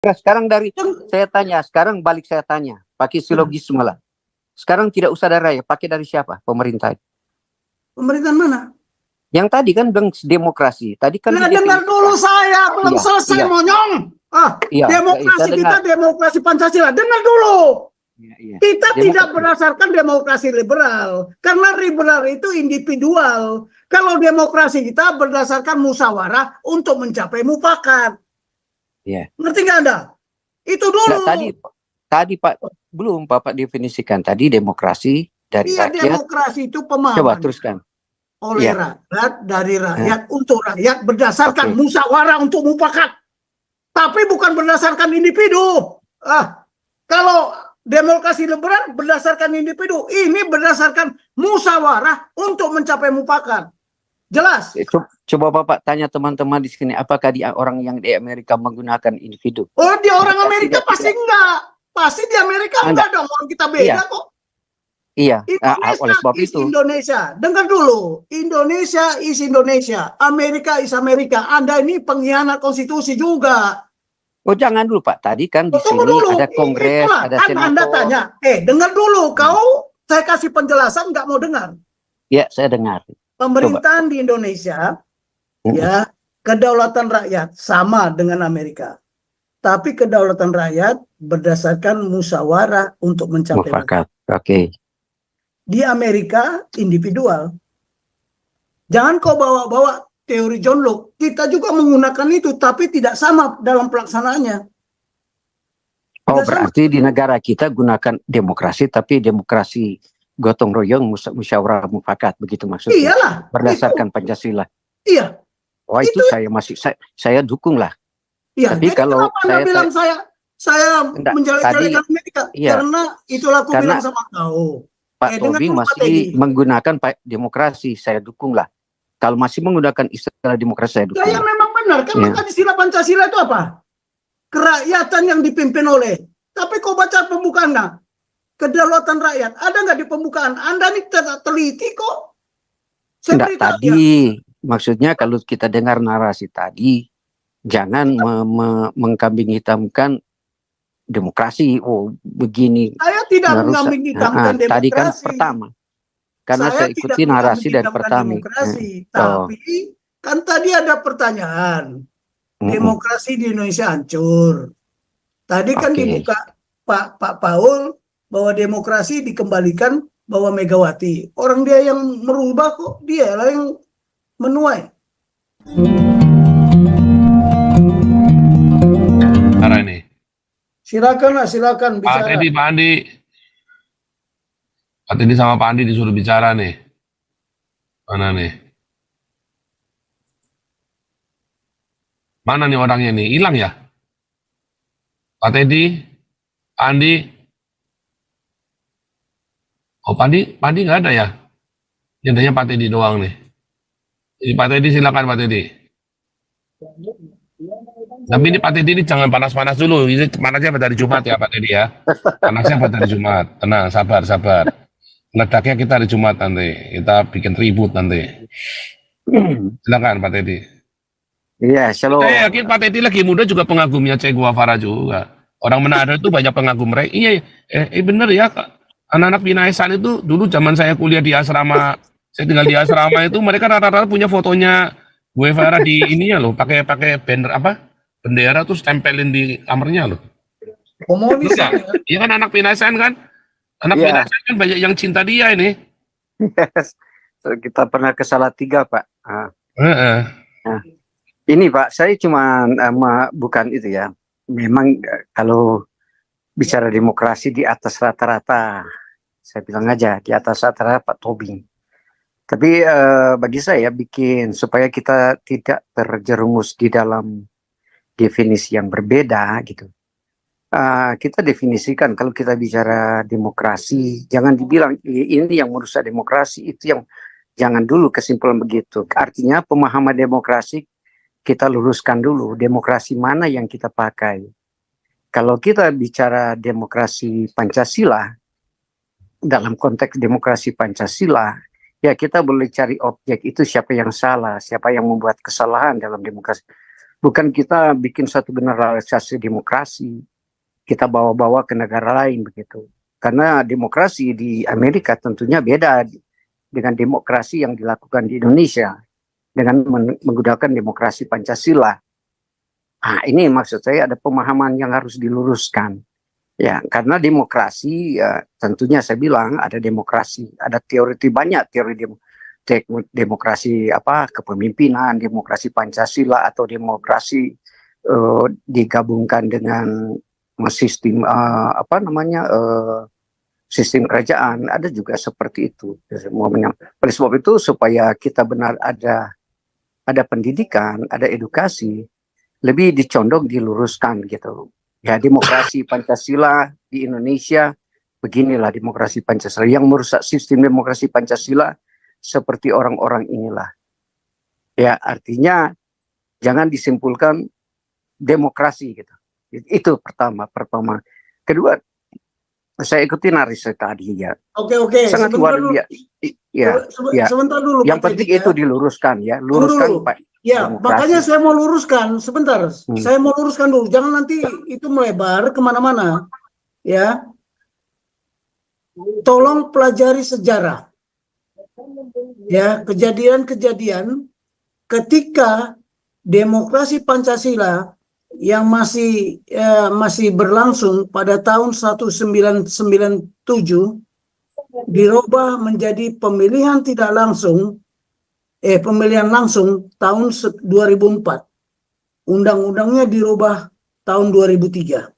Sekarang sekarang balik saya tanya, pakai silogisme lah. Sekarang tidak usah dari rakyat, pakai dari siapa? Pemerintah. Pemerintahan mana? Yang tadi kan bilang demokrasi. Tadi kan dengar dulu saya, belum selesai monyong. Demokrasi kita demokrasi Pancasila. Dengar dulu. Kita tidak berdasarkan demokrasi liberal. Karena liberal itu individual. Kalau demokrasi kita berdasarkan musyawarah untuk mencapai mufakat. Ngerti nggak Anda? Itu dulu. Tadi Pak, belum Bapak definisikan. Tadi demokrasi dari rakyat. Demokrasi itu pemahaman. Coba teruskan. Oleh rakyat, dari rakyat, untuk rakyat, berdasarkan musyawarah untuk mufakat. Tapi bukan berdasarkan individu. Kalau demokrasi liberal berdasarkan individu, ini berdasarkan musyawarah untuk mencapai mufakat. Jelas? Coba Bapak tanya teman-teman di sini, apakah orang yang di Amerika menggunakan individu? Oh, di orang Amerika pasti enggak. Pasti di Amerika enggak dong, orang kita beda kok. Iya, oleh sebab itu. Indonesia, dengar dulu. Indonesia is Indonesia, Amerika is Amerika. Anda ini pengkhianat konstitusi juga. Oh, jangan dulu Pak. Tadi kan di sini dulu. Ada kongres, ada senator. Anda tanya, dengar dulu. Saya kasih penjelasan, nggak mau dengar. Ya, saya dengar. Pemerintahan di Indonesia, ya, kedaulatan rakyat sama dengan Amerika. Tapi kedaulatan rakyat berdasarkan musyawarah untuk mencapai mufakat. Oke. Di Amerika individual. Jangan kau bawa-bawa teori John Locke. Kita juga menggunakan itu, tapi tidak sama dalam pelaksanaannya. Oh, berarti di negara kita gunakan demokrasi, tapi demokrasi gotong royong, musyawarah mufakat, begitu maksudnya? Iyalah. Berdasarkan Pancasila. Iya. Oh, itu saya dukung lah. Iya. Tapi kalau saya bilang saya menjelek-jelekan Amerika, karena itulah aku bilang sama kau. Pak Tobing masih menggunakan demokrasi, saya dukung lah. Kalau masih menggunakan istilah demokrasi, saya dukung. Ya memang benar, kan maka istilah Pancasila itu apa? Kerakyatan yang dipimpin oleh. Tapi kau baca pembukaannya, kedaulatan rakyat. Ada nggak di pembukaan? Anda ini teliti kok. Enggak, tadi, maksudnya kalau kita dengar narasi tadi, jangan mengkambing hitamkan demokrasi, begini. Saya tidak mengambing hitamkan demokrasi. Tadi kan pertama. Karena saya ikuti narasi dari pertama. Tapi kan tadi ada pertanyaan. Demokrasi di Indonesia hancur. Tadi kan dibuka Pak Paul bahwa demokrasi dikembalikan bahwa Megawati. Orang dia yang merubah kok, dia lah yang menuai. Ini. Silakan bicara. Pak Teddy sama Pak Andi disuruh bicara nih. Mana nih? Mana nih orangnya nih? Hilang ya? Pak Teddy, Andi. Oh, Pak Andi nggak ada ya? Jadinya Pak Teddy doang nih. Jadi Pak Teddy silakan Pak Teddy. Tapi ini Pak Teddy ini jangan panas-panas dulu. Ini panasnya pada hari Jumat ya Pak Teddy ya. Panasnya pada hari Jumat. Tenang, sabar. Ledaknya kita hari Jumat nanti. Kita bikin ribut nanti. Silakan Pak Teddy. Iya, shalom. Saya yakin Pak Teddy lagi muda juga pengagumnya Che Guevara juga. Orang Manado itu banyak pengagum mereka. Iya, bener ya. Anak-anak Pinaisan itu dulu zaman saya kuliah di asrama, saya tinggal di asrama itu mereka rata-rata punya fotonya Guevara di ininya loh, pakai banner bendera terus tempelin di kamarnya loh. Komunis ya? Iya kan anak Pinaisan kan? Anak Pinaisan kan banyak yang cinta dia ini. Yes. Kita pernah ke Salatiga, Pak. Nah, ini Pak, saya cuma bukan itu ya. Memang kalau bicara demokrasi di atas rata-rata, saya bilang aja di atas rata-rata Pak Tobing. Tapi bagi saya bikin supaya kita tidak terjerumus di dalam definisi yang berbeda gitu. Kita definisikan kalau kita bicara demokrasi, jangan dibilang ini yang merusak demokrasi, itu yang jangan dulu kesimpulan begitu. Artinya pemahaman demokrasi kita luruskan dulu, demokrasi mana yang kita pakai. Kalau kita bicara demokrasi Pancasila, dalam konteks demokrasi Pancasila, ya kita boleh cari objek itu siapa yang salah, siapa yang membuat kesalahan dalam demokrasi. Bukan kita bikin satu generalisasi demokrasi, kita bawa-bawa ke negara lain begitu. Karena demokrasi di Amerika tentunya beda dengan demokrasi yang dilakukan di Indonesia dengan menggunakan demokrasi Pancasila. Nah, ini maksud saya ada pemahaman yang harus diluruskan. Ya, karena demokrasi tentunya saya bilang ada demokrasi, ada banyak teori demokrasi kepemimpinan, demokrasi Pancasila atau demokrasi digabungkan dengan sistem sistem kerajaan, ada juga seperti itu. Oleh sebab itu supaya kita benar ada pendidikan, ada edukasi, lebih dicondong diluruskan gitu. Ya, demokrasi Pancasila di Indonesia beginilah demokrasi Pancasila. Yang merusak sistem demokrasi Pancasila seperti orang-orang inilah. Ya, artinya jangan disimpulkan demokrasi gitu. Itu pertama. Kedua, saya ikuti Narisa tadi ya. Oke. Sangat luar biasa. Ya. Sebentar dulu. Yang penting itu diluruskan ya. Luruskan Pak. Ya, demokrasi. Makanya saya mau luruskan sebentar. Saya mau luruskan dulu. Jangan nanti itu melebar kemana-mana. Ya. Tolong pelajari sejarah. Ya, kejadian-kejadian ketika demokrasi Pancasila yang masih berlangsung pada tahun 1997 dirubah menjadi pemilihan tidak langsung. Pemilihan langsung tahun 2004. Undang-undangnya dirubah tahun 2003.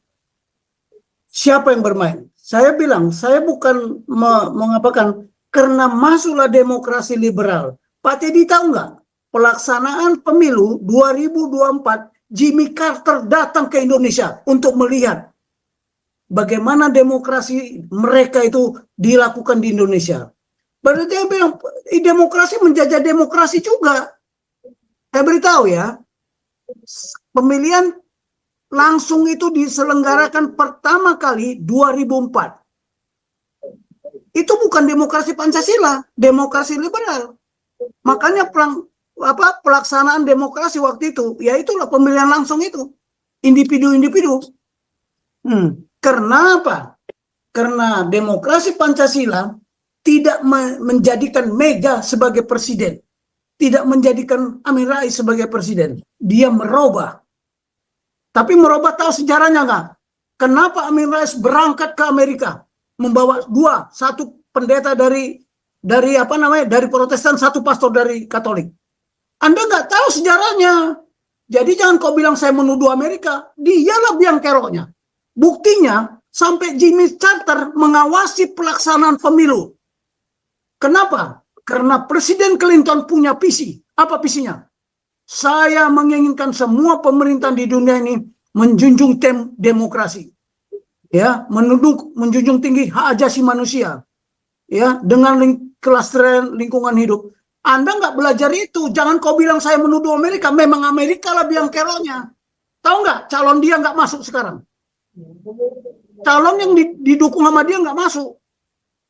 Siapa yang bermain? Saya bilang, saya bukan mengapakan karena masuklah demokrasi liberal. Pak Teddy tahu nggak? Pelaksanaan pemilu 2024, Jimmy Carter datang ke Indonesia untuk melihat bagaimana demokrasi mereka itu dilakukan di Indonesia. Berarti dia bilang, demokrasi menjajah demokrasi juga. Saya beritahu ya, pemilihan langsung itu diselenggarakan pertama kali 2004. Itu bukan demokrasi Pancasila, demokrasi liberal. Makanya pelaksanaan demokrasi waktu itu, ya itulah pemilihan langsung itu. Individu-individu. Karena apa? Karena demokrasi Pancasila tidak menjadikan Mega sebagai presiden, tidak menjadikan Amin Rais sebagai presiden. Dia merubah. Tapi merubah tahu sejarahnya nggak? Kenapa Amin Rais berangkat ke Amerika, membawa satu pendeta dari Protestan, satu pastor dari Katolik? Anda nggak tahu sejarahnya. Jadi jangan kau bilang saya menuduh Amerika. Dialah biang keroknya. Buktinya sampai Jimmy Carter mengawasi pelaksanaan pemilu. Kenapa? Karena Presiden Clinton punya visi. Apa visinya? Saya menginginkan semua pemerintahan di dunia ini menjunjung demokrasi. Ya, menjunjung tinggi hak asasi manusia. Ya, dengan kelestarian lingkungan hidup. Anda nggak belajar itu. Jangan kau bilang saya menuduh Amerika. Memang Amerika lah biang keroknya. Tahu nggak? Calon dia nggak masuk sekarang. Calon yang didukung sama dia nggak masuk.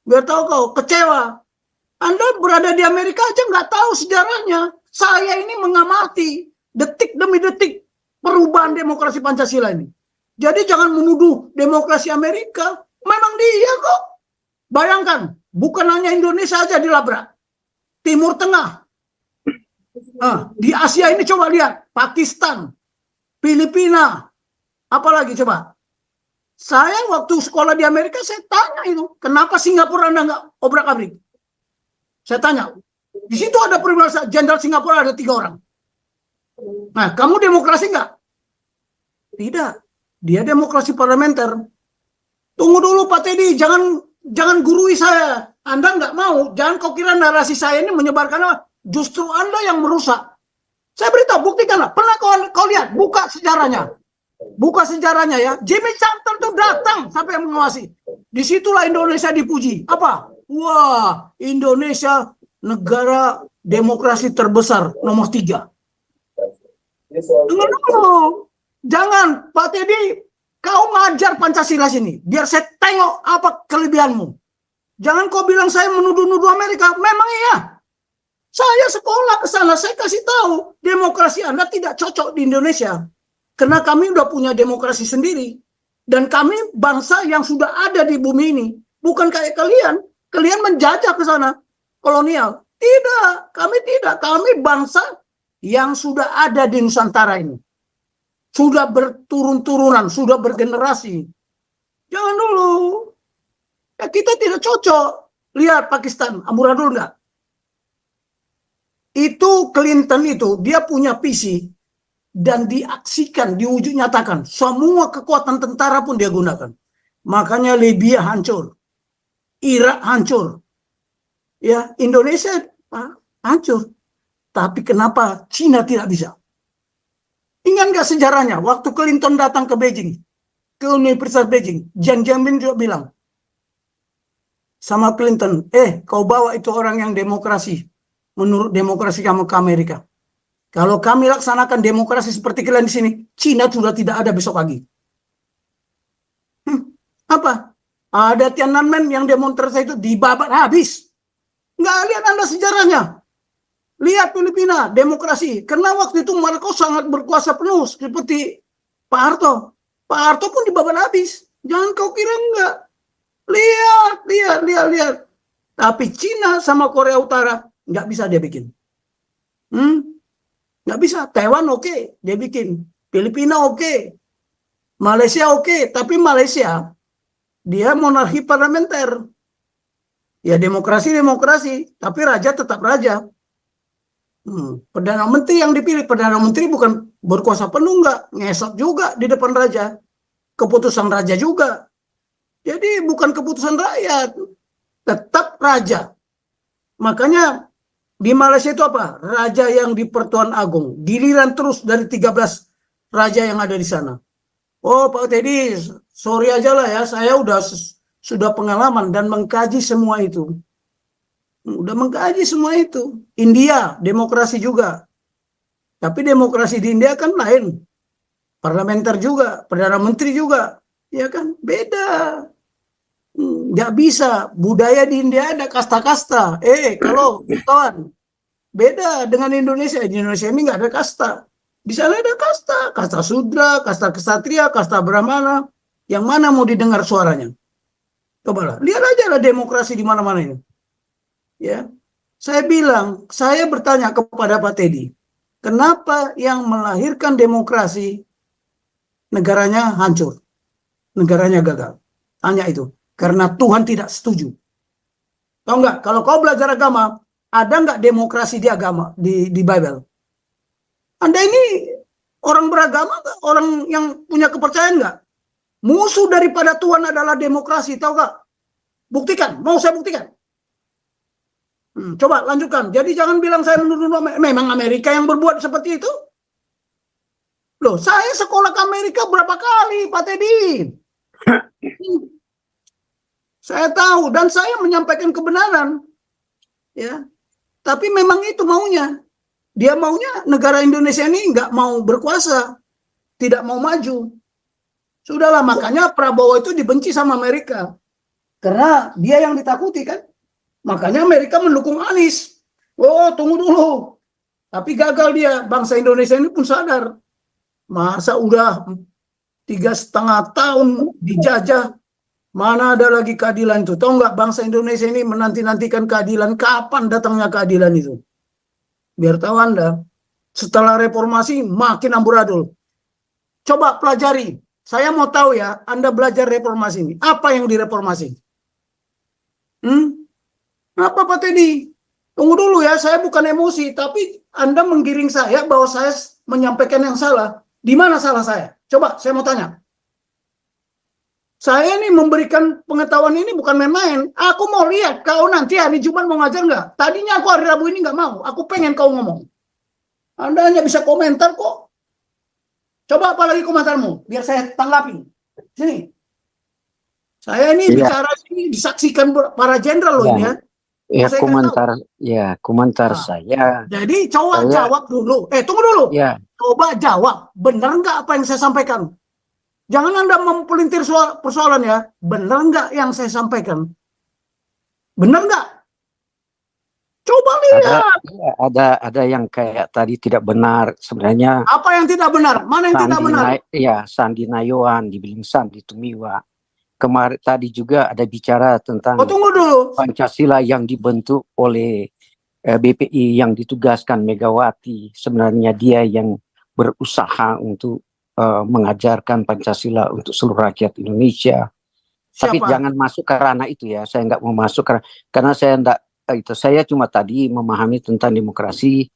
Biar tahu kau kecewa. Anda berada di Amerika aja nggak tahu sejarahnya. Saya ini mengamati detik demi detik perubahan demokrasi Pancasila ini. Jadi jangan menuduh demokrasi Amerika. Memang dia kok. Bayangkan, bukan hanya Indonesia aja dilabrak. Timur Tengah. Di Asia ini coba lihat. Pakistan, Filipina. Apalagi coba. Saya waktu sekolah di Amerika, saya tanya itu. Kenapa Singapura Anda nggak obrak-abrik? Saya tanya, di situ ada perwira jenderal Singapura ada 3 orang. Nah, kamu demokrasi nggak? Tidak, dia demokrasi parlementer. Tunggu dulu Pak Teddy, jangan gurui saya. Anda nggak mau, jangan kau kira narasi saya ini menyebarkan apa? Justru Anda yang merusak. Saya beritahu, buktikanlah. Pernah kau lihat, buka sejarahnya. Buka sejarahnya ya. Jimmy Carter itu datang sampai mengawasi. Disitulah Indonesia dipuji. Apa? Wah, Indonesia negara demokrasi terbesar nomor 3. Jangan, Pak Teddy, kau ngajar Pancasila sini. Biar saya tengok apa kelebihanmu. Jangan kau bilang saya menuduh-nuduh Amerika. Memang iya. Saya sekolah ke sana, saya kasih tahu, demokrasi Anda tidak cocok di Indonesia. Karena kami udah punya demokrasi sendiri. Dan kami bangsa yang sudah ada di bumi ini. Bukan kayak kalian. Kalian menjajah ke sana, kolonial. Tidak, kami tidak. Kami bangsa yang sudah ada di Nusantara ini. Sudah berturun-turunan, sudah bergenerasi. Jangan dulu. Ya, kita tidak cocok. Lihat Pakistan, amburadul enggak? Itu Clinton itu, dia punya visi dan diaksikan, diwujud nyatakan. Semua kekuatan tentara pun dia gunakan. Makanya Libya hancur. Irak hancur. Ya, Indonesia hancur. Tapi kenapa Cina tidak bisa? Ingat nggak sejarahnya? Waktu Clinton datang ke Beijing, ke Universitas Beijing, Jiang Zemin juga bilang sama Clinton, kau bawa itu orang yang demokrasi. Menurut demokrasi kamu ke Amerika. Kalau kami laksanakan demokrasi seperti kalian di sini, Cina sudah tidak ada besok pagi. Apa? Ada Tiananmen yang demonstrasi itu dibabat habis. Nggak lihat Anda sejarahnya. Lihat Filipina, demokrasi. Karena waktu itu Marcos sangat berkuasa penuh, seperti Pak Harto. Pak Harto pun dibabat habis. Jangan kau kira enggak. Lihat. Tapi Cina sama Korea Utara, nggak bisa dia bikin. Nggak bisa. Taiwan oke, dia bikin. Filipina oke. Malaysia oke. Tapi Malaysia, dia monarki parlementer. Ya demokrasi, tapi raja tetap raja. Perdana Menteri yang dipilih, Perdana Menteri bukan berkuasa penuh, nggak. Ngesot juga di depan raja. Keputusan raja juga. Jadi bukan keputusan rakyat. Tetap raja. Makanya di Malaysia itu apa? Raja yang di Pertuan Agung. Giliran terus dari 13 raja yang ada di sana. Oh Pak Teddy, sorry aja lah ya, saya sudah pengalaman dan mengkaji semua itu. Udah mengkaji semua itu. India, demokrasi juga. Tapi demokrasi di India kan lain. Parlementer juga, Perdana Menteri juga. Ya kan? Beda. Nggak bisa. Budaya di India ada kasta-kasta. Kalau kawan, beda dengan Indonesia. Di Indonesia ini nggak ada kasta. Di sana ada kasta. Kasta Sudra, kasta Ksatria, kasta Brahmana. Yang mana mau didengar suaranya? Coba lah. Lihat aja lah demokrasi di mana-mana ini. Ya, saya bilang, saya bertanya kepada Pak Teddy, kenapa yang melahirkan demokrasi negaranya hancur, negaranya gagal? Tanya itu, karena Tuhan tidak setuju. Tahu nggak? Kalau kau belajar agama, ada nggak demokrasi di agama di Bible? Anda ini orang beragama, orang yang punya kepercayaan nggak? Musuh daripada Tuhan adalah demokrasi, tahu nggak? Buktikan, mau saya buktikan. Coba lanjutkan. Jadi jangan bilang saya menuduh memang Amerika yang berbuat seperti itu. Loh, saya sekolah ke Amerika berapa kali, Pak Teddy? Saya tahu dan saya menyampaikan kebenaran. Ya. Tapi memang itu maunya. Dia maunya negara Indonesia ini nggak mau berkuasa, tidak mau maju. Sudahlah, makanya Prabowo itu dibenci sama Amerika. Karena dia yang ditakuti kan. Makanya Amerika mendukung Anies. Oh, tunggu dulu. Tapi gagal dia. Bangsa Indonesia ini pun sadar. Masa udah 3,5 tahun dijajah. Mana ada lagi keadilan itu. Tahu nggak bangsa Indonesia ini menanti-nantikan keadilan. Kapan datangnya keadilan itu? Biar tahu Anda. Setelah reformasi makin amburadul. Coba pelajari. Saya mau tahu ya. Anda belajar reformasi ini. Apa yang direformasi? Apa Pak Teddy? Tunggu dulu ya, saya bukan emosi, tapi Anda menggiring saya bahwa saya menyampaikan yang salah. Di mana salah saya? Coba, saya mau tanya. Saya ini memberikan pengetahuan ini bukan main-main. Aku mau lihat kau nanti hari Jumat mau ngajar nggak? Tadinya aku hari Rabu ini nggak mau. Aku pengen kau ngomong. Anda hanya bisa komentar kok. Coba apalagi komentarmu, biar saya tanggapi. Sini. Saya ini bicara ini disaksikan para jenderal loh ini ya. Ya komentar saya. Jadi coba jawab dulu. Tunggu dulu. Ya. Coba jawab. Benar nggak apa yang saya sampaikan? Jangan Anda mempelintir persoalan ya. Benar nggak yang saya sampaikan? Benar nggak? Coba lihat. Ada yang kayak tadi tidak benar sebenarnya. Apa yang tidak benar? Mana yang tidak benar? Iya, Sandi Nayoan dibilang Sandi Tumiwa. Kemarin tadi juga ada bicara tentang tunggu dulu. Pancasila yang dibentuk oleh BPI yang ditugaskan Megawati. Sebenarnya dia yang berusaha untuk mengajarkan Pancasila untuk seluruh rakyat Indonesia. Siapa? Tapi jangan masuk ke ranah itu ya. Saya nggak mau masuk karena saya enggak itu. Saya cuma tadi memahami tentang demokrasi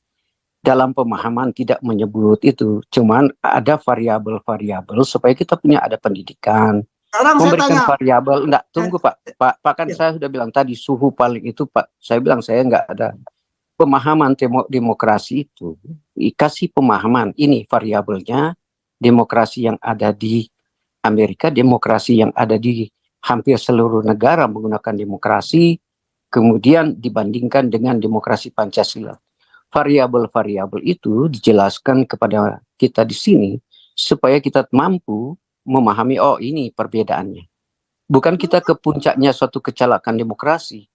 dalam pemahaman tidak menyebut itu. Cuman ada variabel-variabel supaya kita punya ada pendidikan. Sekarang memberikan variabel. Enggak, tunggu Pak. Pak kan saya sudah bilang tadi suhu paling itu Pak. Saya bilang saya enggak ada pemahaman demokrasi itu. Kasih pemahaman ini variabelnya demokrasi yang ada di Amerika, demokrasi yang ada di hampir seluruh negara menggunakan demokrasi, kemudian dibandingkan dengan demokrasi Pancasila. Variabel-variabel itu dijelaskan kepada kita di sini supaya kita mampu memahami, oh ini perbedaannya. Bukan kita ke puncaknya suatu kecelakaan demokrasi.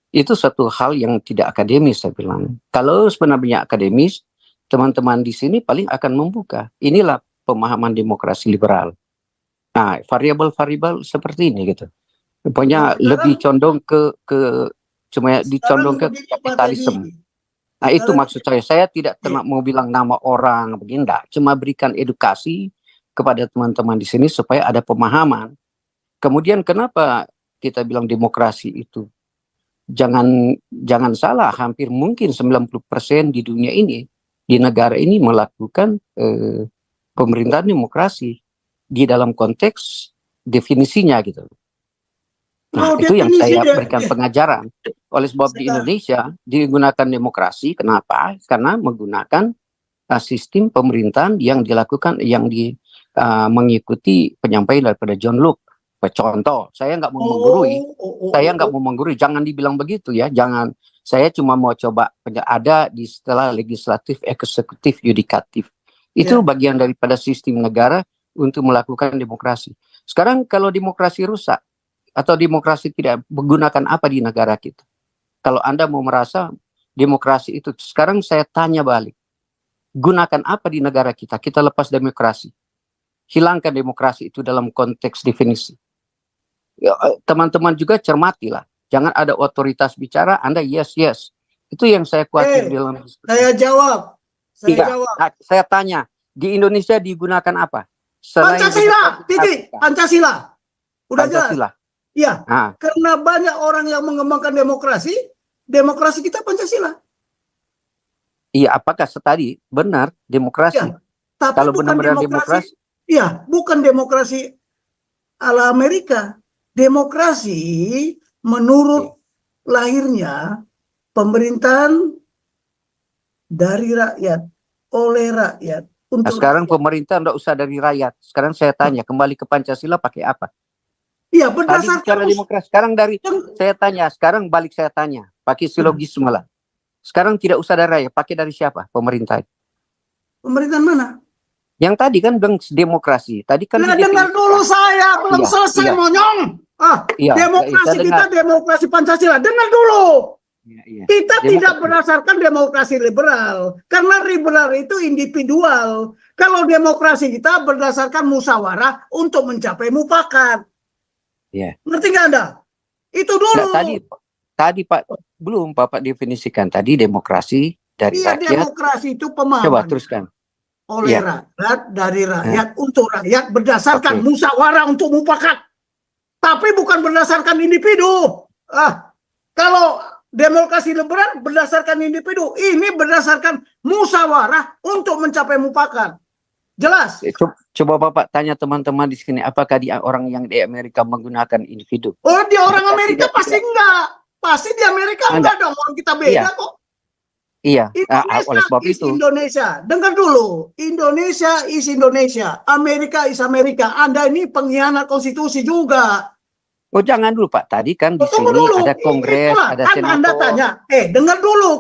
Itu suatu hal yang tidak akademis, saya bilang. Kalau sebenarnya akademis, teman-teman di sini paling akan membuka. Inilah pemahaman demokrasi liberal. Nah, variabel-variabel seperti ini gitu. Pokoknya lebih condong ke cuma dicondong ke kapitalisme. Nah, itu maksud saya. Saya tidak mau bilang nama orang begini, enggak. Cuma berikan edukasi kepada teman-teman di sini supaya ada pemahaman. Kemudian kenapa kita bilang demokrasi itu? Jangan salah, hampir mungkin 90% di dunia ini, di negara ini melakukan pemerintahan demokrasi di dalam konteks definisinya gitu. Nah, itu yang saya berikan pengajaran. Oleh sebab di Indonesia digunakan demokrasi, kenapa? Karena menggunakan sistem pemerintahan yang dilakukan, mengikuti penyampaian daripada John Locke. Contoh, saya nggak mau menggurui, jangan dibilang begitu ya, jangan. Saya cuma mau coba ada di setelah legislatif, eksekutif, yudikatif. Itu bagian daripada sistem negara untuk melakukan demokrasi. Sekarang kalau demokrasi rusak atau demokrasi tidak menggunakan apa di negara kita? Kalau Anda mau merasa demokrasi itu, sekarang saya tanya balik. Gunakan apa di negara kita? Kita lepas demokrasi. Hilangkan demokrasi itu dalam konteks definisi. Teman-teman juga cermatilah. Jangan ada otoritas bicara, Anda yes. Itu yang saya khawatir dalam. Saya jawab. Saya tanya, di Indonesia digunakan apa? Pancasila, titik. Pancasila. Udah Pancasila. Jelas. Iya. Karena banyak orang yang mengembangkan demokrasi kita Pancasila. Iya, apakah tadi benar demokrasi? Ya, tapi kalau benar-benar demokrasi? Iya, bukan demokrasi ala Amerika. Demokrasi menurut lahirnya pemerintahan dari rakyat, oleh rakyat. Nah, sekarang pemerintah tidak usah dari rakyat. Sekarang saya tanya, kembali ke Pancasila pakai apa? Iya, berdasarkan demokrasi. Sekarang saya tanya, sekarang balik saya tanya, pakai silogisme lah. Sekarang tidak usah dari rakyat, pakai dari siapa? Pemerintah. Pemerintahan mana? Yang tadi kan bilang demokrasi. Tadi kan dengar dulu saya, belum selesai monyong. Demokrasi kita demokrasi Pancasila. Dengar dulu. Kita tidak berdasarkan demokrasi liberal, karena liberal itu individual. Kalau demokrasi kita berdasarkan musyawarah untuk mencapai mufakat. Ngerti nggak Anda? Itu dulu. Tadi Pak belum Bapak definisikan tadi demokrasi dari rakyat. Demokrasi itu pemahaman. Coba teruskan. Oleh rakyat, dari rakyat, untuk rakyat, berdasarkan musyawarah untuk mufakat. Tapi bukan berdasarkan individu. Kalau demokrasi liberal berdasarkan individu, ini berdasarkan musyawarah untuk mencapai mufakat. Jelas? Coba Bapak tanya teman-teman di sini, apakah orang yang di Amerika menggunakan individu? Oh, di orang Amerika pasti enggak. Pasti di Amerika enggak dong, orang kita beda kok. Iya, oleh sebab itu. Indonesia, dengar dulu. Indonesia is Indonesia, Amerika is Amerika. Anda ini pengkhianat konstitusi juga. Oh, jangan dulu Pak. Tadi kan di sini ada kongres, ada senator. Anda tanya, dengar dulu.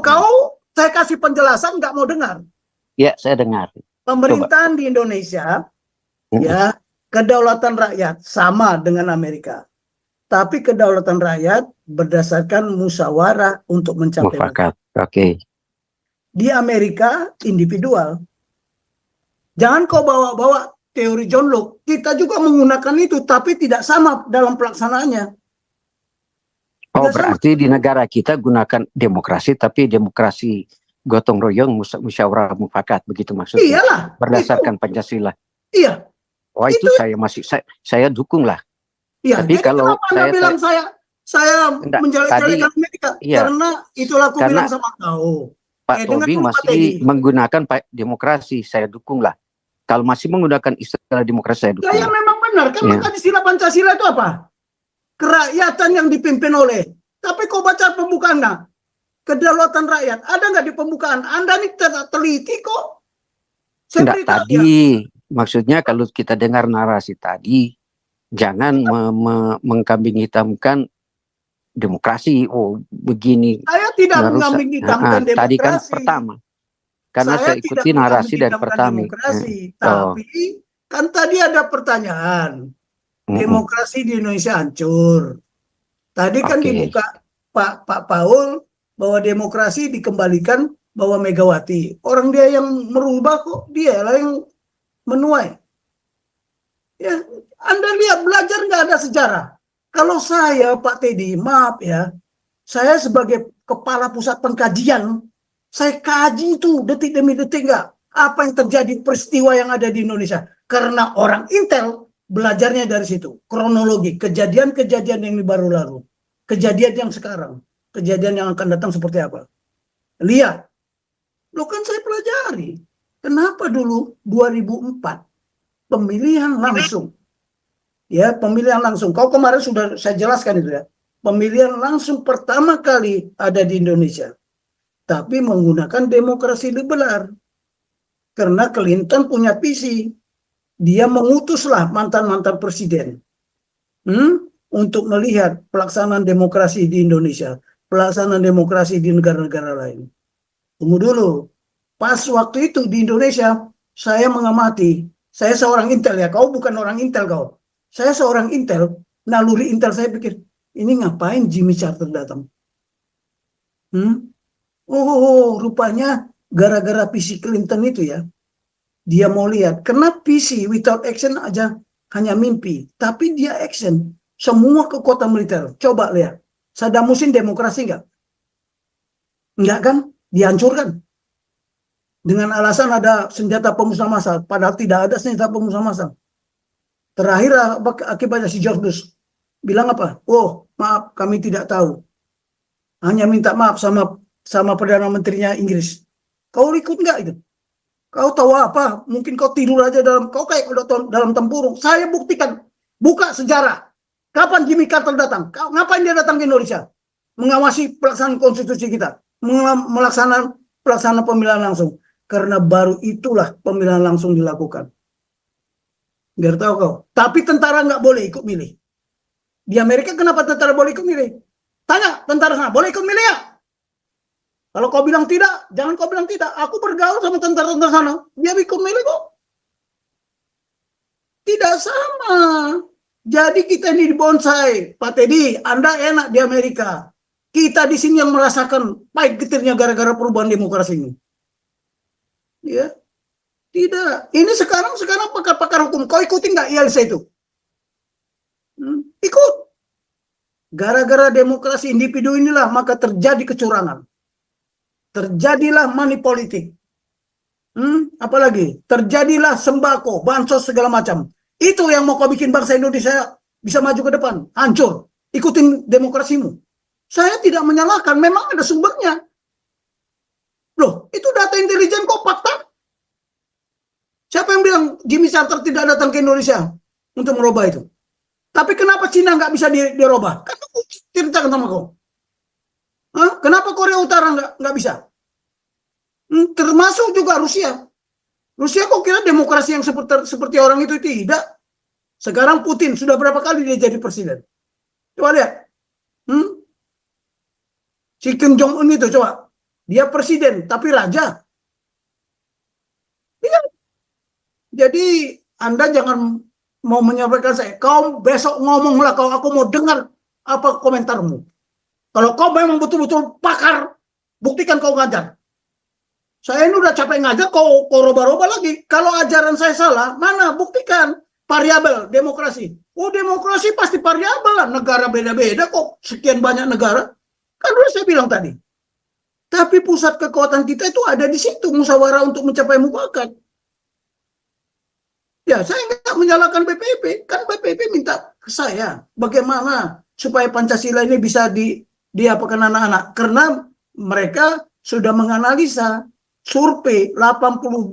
Saya kasih penjelasan, nggak mau dengar. Ya, saya dengar. Pemerintahan di Indonesia, kedaulatan rakyat sama dengan Amerika. tapi kedaulatan rakyat berdasarkan musyawarah untuk mencapai. Mufakat. Oke. Di Amerika individual. Jangan kau bawa-bawa teori John Locke. Kita juga menggunakan itu, tapi tidak sama dalam pelaksanaannya. Oh, berarti di negara kita gunakan demokrasi, tapi demokrasi gotong royong, musyawarah mufakat, begitu maksudnya? Iyalah. Berdasarkan Pancasila. Iya. Wah, itu saya dukung lah. Iya. Tapi jadi kalau kenapa Anda bilang saya menjelek-jelekan Amerika? Iya, karena itulah aku bilang sama kau. Pak Tobing masih menggunakan demokrasi, saya dukung lah. Kalau masih menggunakan istilah demokrasi, saya dukung. Saya memang benar, kan istilah Pancasila itu apa? Kerakyatan yang dipimpin oleh. Tapi kau baca pembukaannya, kedaulatan rakyat. Ada nggak di pembukaan? Anda ini teliti kok. Tidak tadi, maksudnya kalau kita dengar narasi tadi, jangan mengkambing hitamkan demokrasi. Oh, begini. Saya tidak mengkambing hitamkan demokrasi. Tadi kan pertama. Karena saya ikuti narasi dari pertama. Tapi kan tadi ada pertanyaan. Demokrasi di Indonesia hancur. Tadi kan dibuka Pak Paul bahwa demokrasi dikembalikan bahwa Megawati. Orang dia yang merubah kok, dia lah yang menuai. Ya, Anda lihat, belajar nggak ada sejarah. Kalau saya, Pak Teddy, maaf ya, saya sebagai kepala pusat pengkajian, saya kaji itu detik demi detik nggak apa yang terjadi, peristiwa yang ada di Indonesia. Karena orang Intel belajarnya dari situ, kronologi, kejadian-kejadian yang baru lalu, kejadian yang sekarang, kejadian yang akan datang seperti apa. Lihat, lo kan saya pelajari, kenapa dulu 2004 pemilihan langsung, ya pemilihan langsung. Kau kemarin sudah saya jelaskan itu ya, pemilihan langsung pertama kali ada di Indonesia, tapi menggunakan demokrasi liberal, karena Clinton punya visi. Dia mengutuslah mantan-mantan presiden untuk melihat pelaksanaan demokrasi di Indonesia, pelaksanaan demokrasi di negara-negara lain. Tunggu dulu, pas waktu itu di Indonesia, saya mengamati, saya seorang Intel ya, kau bukan orang Intel kau. Saya seorang Intel, naluri Intel saya pikir, ini ngapain Jimmy Carter datang? Oh, rupanya gara-gara visi Clinton itu ya. Dia mau lihat, karena visi without action aja hanya mimpi, tapi dia action. Semua kekuatan militer, coba lihat. Saddam Hussein demokrasi nggak? Enggak kan? Dihancurkan. Dengan alasan ada senjata pemusnah massal, padahal tidak ada senjata pemusnah massal. Terakhir akibatnya si George Bush bilang apa? Oh, maaf, kami tidak tahu. Hanya minta maaf sama Perdana Menterinya Inggris. Kau ikut nggak itu? Kau tahu apa? Mungkin kau tidur aja kau kayak udah dalam tempurung. Saya buktikan, buka sejarah. Kapan Jimmy Carter datang? Ngapain dia datang ke Indonesia? Mengawasi pelaksanaan konstitusi kita, pelaksanaan pemilihan langsung. Karena baru itulah pemilihan langsung dilakukan. Biar tahu kau. Tapi tentara nggak boleh ikut milih. Di Amerika kenapa tentara boleh ikut milih? Tanya tentara sana, boleh ikut milih ya? Kalau kau bilang tidak, jangan kau bilang tidak. Aku bergaul sama tentara-tentara sana. Dia ikut milih kok. Tidak sama. Jadi kita ini di bonsai. Pak Teddy, Anda enak di Amerika. Kita di sini yang merasakan pahit getirnya gara-gara perubahan demokrasi ini. Ya, tidak. Ini sekarang pakar-pakar hukum. Kau ikuti nggak ILC itu? Ikut. Gara-gara demokrasi individu inilah maka terjadi kecurangan. Terjadilah money politik. Apalagi terjadilah sembako, bansos segala macam. Itu yang mau kau bikin bangsa Indonesia bisa maju ke depan. Hancur. Ikutin demokrasimu. Saya tidak menyalahkan, memang ada sumbernya. Loh, itu data intelijen kok fakta? Siapa yang bilang Jimmy Carter tidak datang ke Indonesia untuk merubah itu? Tapi kenapa Cina nggak bisa dirubah? Kan aku ceritakan sama kau. Kenapa Korea Utara nggak bisa? Termasuk juga Rusia. Rusia kok kira demokrasi yang seperti orang itu tidak? Sekarang Putin sudah berapa kali dia jadi presiden? Coba lihat. Si Kim Jong Un itu coba. Dia presiden tapi raja. Iya. Jadi Anda jangan mau menyampaikan saya, kau besok ngomonglah, aku mau dengar apa komentarmu. Kalau kau memang betul-betul pakar, buktikan kau ngajar. Saya ini udah capek ngajar, kau roba-roba lagi. Kalau ajaran saya salah, mana? Buktikan. Variabel demokrasi. Oh, demokrasi pasti variabel lah. Negara beda-beda kok. Sekian banyak negara. Kan udah saya bilang tadi. Tapi pusat kekuatan kita itu ada di situ. Musyawarah untuk mencapai mufakat. Ya, saya nggak menyalahkan BPIP. Kan BPIP minta ke saya. Bagaimana supaya Pancasila ini bisa diapakan anak-anak. Karena mereka sudah menganalisa survei 82%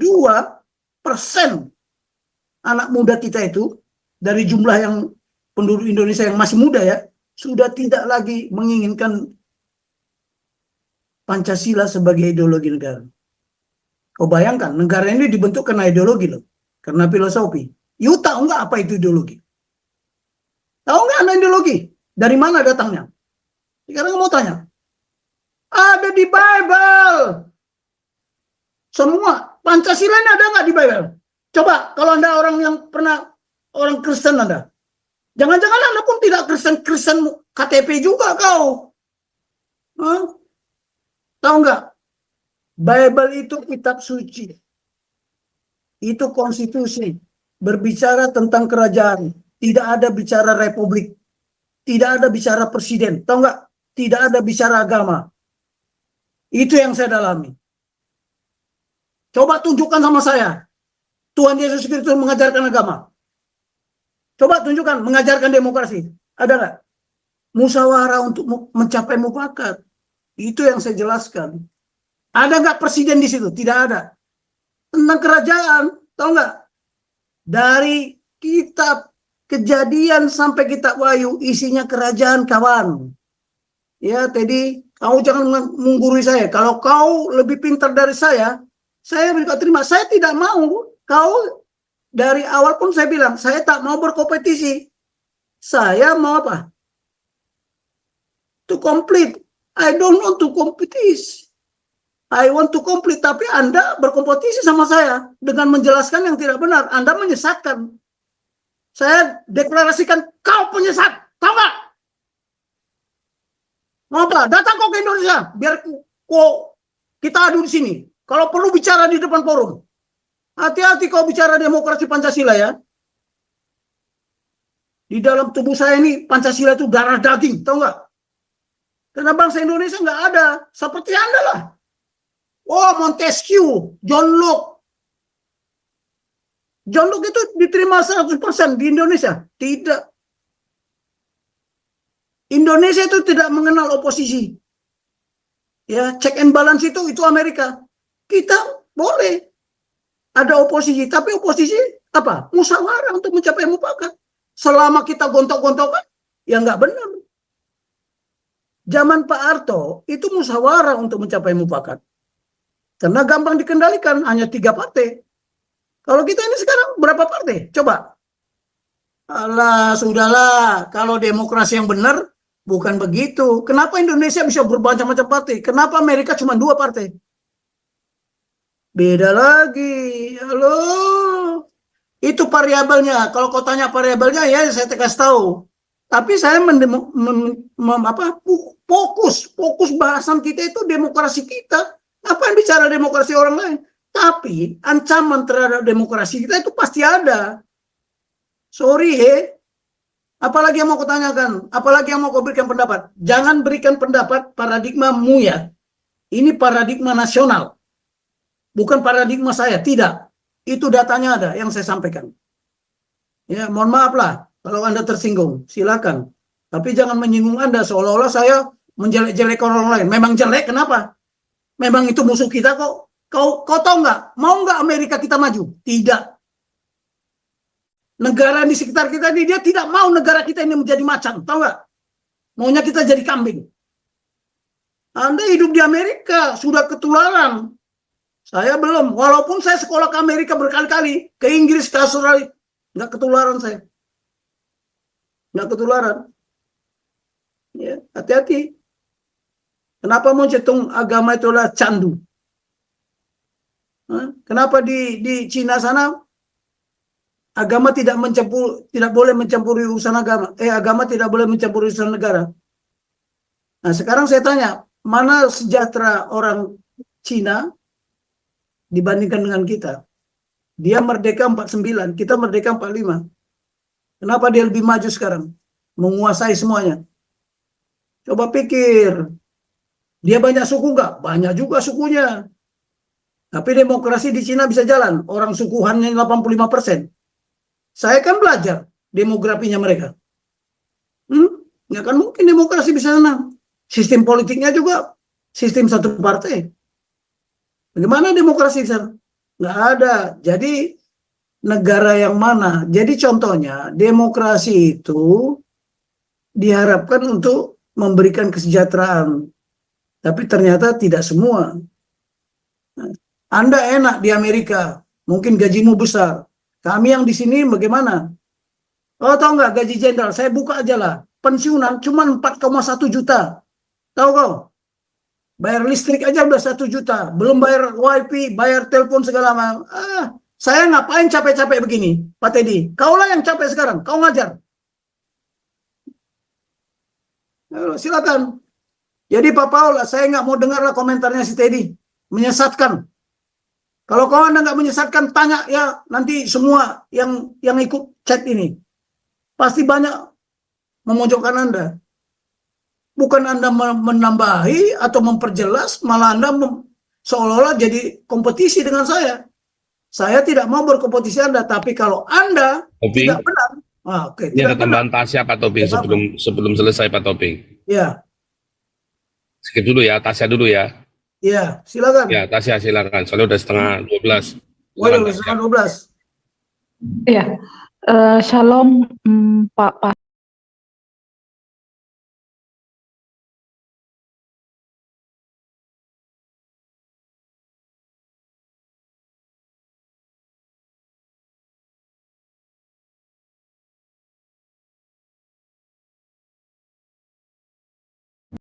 anak muda kita itu dari jumlah yang penduduk Indonesia yang masih muda ya, sudah tidak lagi menginginkan Pancasila sebagai ideologi negara. Kau bayangkan, negara ini dibentuk karena ideologi loh, karena filosofi. You tahu nggak apa itu ideologi? Tahu nggak Anda ideologi? Dari mana datangnya? Sekarang mau tanya. Ada di Bible. Semua. Pancasila ini ada nggak di Bible? Coba, kalau Anda orang yang pernah, orang Kristen Anda. Jangan-jangan Anda pun tidak Kristen KTP juga kau. Hah? Tahu nggak? Bible itu kitab suci. Itu konstitusi. Berbicara tentang kerajaan. Tidak ada bicara republik. Tidak ada bicara presiden. Tahu nggak? Tidak ada bicara agama. Itu yang saya dalami. Coba tunjukkan sama saya. Tuhan Yesus Kristus mengajarkan agama. Coba tunjukkan mengajarkan demokrasi. Ada nggak? Musyawarah untuk mencapai mufakat. Itu yang saya jelaskan. Ada nggak presiden di situ? Tidak ada. Tentang kerajaan, tahu nggak? Dari kitab Kejadian sampai kitab Wahyu isinya kerajaan, kawan. Ya, jadi kau jangan menggurui saya. Kalau kau lebih pintar dari saya berikan terima. Saya tidak mau. Kau dari awal pun saya bilang, saya tak mau berkompetisi. Saya mau apa? To complete. I don't want to compete. I want to complete. Tapi Anda berkompetisi sama saya dengan menjelaskan yang tidak benar. Anda menyesatkan. Saya deklarasikan kau penyesat. Tahu nggak? Mau apa? Datang kau ke Indonesia. Biar kita adu di sini. Kalau perlu bicara di depan forum. Hati-hati kau bicara demokrasi Pancasila ya. Di dalam tubuh saya ini Pancasila itu darah daging, tahu nggak? Karena bangsa Indonesia nggak ada seperti Anda lah. Oh, Montesquieu, John Locke. John Locke itu diterima 100% di Indonesia. Tidak. Indonesia itu tidak mengenal oposisi. Ya, check and balance itu Amerika. Kita boleh ada oposisi, tapi oposisi apa? Musyawarah untuk mencapai mufakat. Selama kita gontok-gontokan, ya nggak benar. Zaman Pak Harto itu musyawarah untuk mencapai mufakat. Karena gampang dikendalikan, hanya 3 partai. Kalau kita ini sekarang berapa partai? Coba. Alah, sudahlah. Kalau demokrasi yang benar, bukan begitu. Kenapa Indonesia bisa bermacam-macam partai? Kenapa Amerika cuma 2 partai? Beda lagi. Halo. Itu variabelnya. Kalau kau tanya variabelnya, ya saya kasih tahu. Tapi saya fokus bahasan kita itu demokrasi kita. Ngapain bicara demokrasi orang lain? Tapi ancaman terhadap demokrasi kita itu pasti ada. Sorry, apalagi yang mau kau tanyakan? Apalagi yang mau kau berikan pendapat? Jangan berikan pendapat paradigmamu ya. Ini paradigma nasional. Bukan paradigma saya, tidak. Itu datanya ada yang saya sampaikan. Ya, mohon maaf lah kalau Anda tersinggung, silakan. Tapi jangan menyinggung Anda seolah-olah saya menjelek-jelekan orang lain. Memang jelek, kenapa? Memang itu musuh kita kok. Kau tahu nggak? Mau nggak Amerika kita maju? Tidak. Negara di sekitar kita ini, dia tidak mau negara kita ini menjadi macan. Tahu nggak? Maunya kita jadi kambing. Anda hidup di Amerika, sudah ketularan. Saya belum, walaupun saya sekolah ke Amerika berkali-kali, ke Inggris, ke Australia, nggak ketularan saya. Nggak ketularan. Ya, hati-hati. Kenapa mau cetung agama itu adalah candu? Kenapa di Cina sana agama tidak boleh mencampuri urusan agama. Agama tidak boleh mencampuri urusan negara. Nah, sekarang saya tanya, mana sejahtera orang Cina dibandingkan dengan kita? Dia merdeka 49, kita merdeka 45. Kenapa dia lebih maju sekarang? Menguasai semuanya. Coba pikir. Dia banyak suku nggak? Banyak juga sukunya. Tapi demokrasi di Cina bisa jalan. Orang suku hanya 85%. Saya kan belajar demografinya mereka. Nggak kan mungkin demokrasi bisa senang. Sistem politiknya juga sistem satu partai. Bagaimana demokrasi bisa? Nggak ada. Jadi negara yang mana? Jadi contohnya demokrasi itu diharapkan untuk memberikan kesejahteraan. Tapi ternyata tidak semua. Anda enak di Amerika, mungkin gajimu besar. Kami yang di sini bagaimana? Oh, tahu nggak gaji jenderal? Saya buka aja lah. Pensiunan cuma 4,1 juta. Tahu kau? Bayar listrik aja udah 1 juta. Belum bayar wifi, bayar telepon segala macam. Saya ngapain capek-capek begini, Pak Teddy? Kaulah yang capek sekarang. Kau ngajar. Silakan. Jadi Pak Paul, saya nggak mau dengarlah komentarnya si Teddy. Menyesatkan. Kalau kau Anda nggak menyesatkan, tanya ya nanti semua yang ikut chat ini. Pasti banyak memojokkan Anda. Bukan Anda menambahi atau memperjelas, malah Anda seolah-olah jadi kompetisi dengan saya. Saya tidak mau berkompetisi Anda, tapi kalau Anda tidak benar, ini ada tambahan Tasya Pak Toping sebelum selesai Pak Toping. Ya. Skip dulu ya, Tasya dulu ya. Ya, silakan. Ya, Tasya silakan. Soalnya udah setengah 12. Waduh, setengah 12. Ya, Shalom Pak